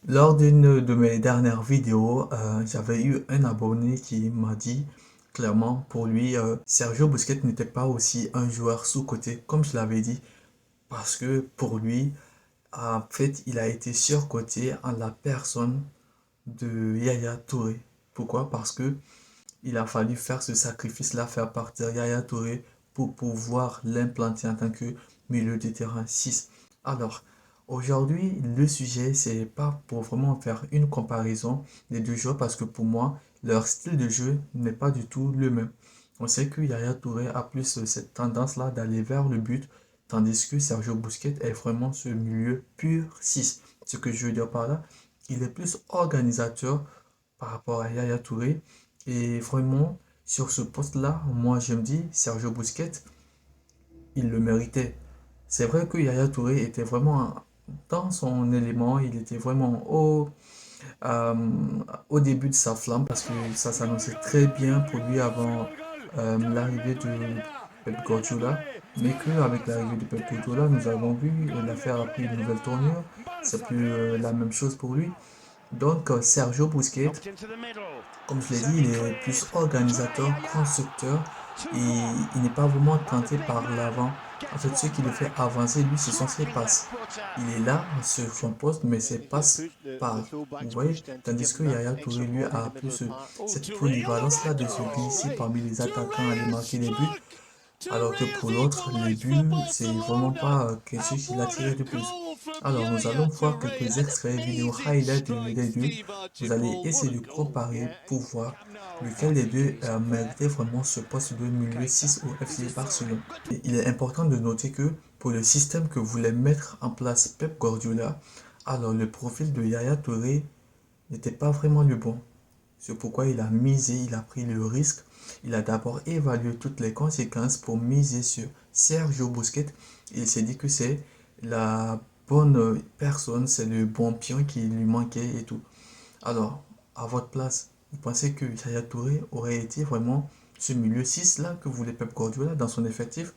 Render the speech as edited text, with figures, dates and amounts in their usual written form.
Lors d'une de mes dernières vidéos, j'avais eu un abonné qui m'a dit clairement pour lui, Sergio Busquets n'était pas aussi un joueur sous-coté, comme je l'avais dit, parce que pour lui, en fait, il a été surcoté en la personne de Yaya Touré. Pourquoi? Parce que il a fallu faire ce sacrifice-là, faire partir Yaya Touré pour pouvoir l'implanter en tant que milieu de terrain 6. Alors, aujourd'hui, le sujet, c'est pas pour vraiment faire une comparaison des deux joueurs parce que pour moi, leur style de jeu n'est pas du tout le même. On sait que Yaya Touré a plus cette tendance-là d'aller vers le but, tandis que Sergio Busquets est vraiment ce milieu pur 6. Ce que je veux dire par là, il est plus organisateur par rapport à Yaya Touré. Et vraiment, sur ce poste-là, moi je me dis, Sergio Busquets, il le méritait. C'est vrai que Yaya Touré était vraiment dans son élément, il était vraiment euh, au début de sa flamme parce que ça s'annonçait très bien pour lui avant l'arrivée de Pep Guardiola. Mais qu'avec l'arrivée de Pep Guardiola, nous avons vu l'affaire a pris une nouvelle tournure. C'est plus la même chose pour lui. Donc Sergio Busquets, comme je l'ai dit, il est plus organisateur, constructeur et il n'est pas vraiment tenté par l'avant. En fait, ce qui le fait avancer, lui, ce sont ses passes. Il est là sur son poste, mais ses passes parlent. Vous voyez? Tandis que Yaya Touré, lui, a plus cette polyvalence-là de se glisser parmi les attaquants, aller marquer des buts. Alors que pour l'autre, les buts, c'est vraiment pas quelque chose qui l'attirait de plus. Alors, nous allons voir quelques extraits vidéo highlights des deux. Vous allez essayer de comparer pour voir lequel des deux méritait vraiment ce poste de milieu 6 au FC Barcelone. Et il est important de noter que pour le système que voulait mettre en place Pep Guardiola, alors le profil de Yaya Touré n'était pas vraiment le bon. C'est pourquoi il a misé, il a pris le risque. Il a d'abord évalué toutes les conséquences pour miser sur Sergio Busquets. Il s'est dit que c'est la bonne personne, c'est le bon pion qui lui manquait et tout. Alors, à votre place, vous pensez que Yaya Touré aurait été vraiment ce milieu 6 là que voulait Pep Guardiola dans son effectif?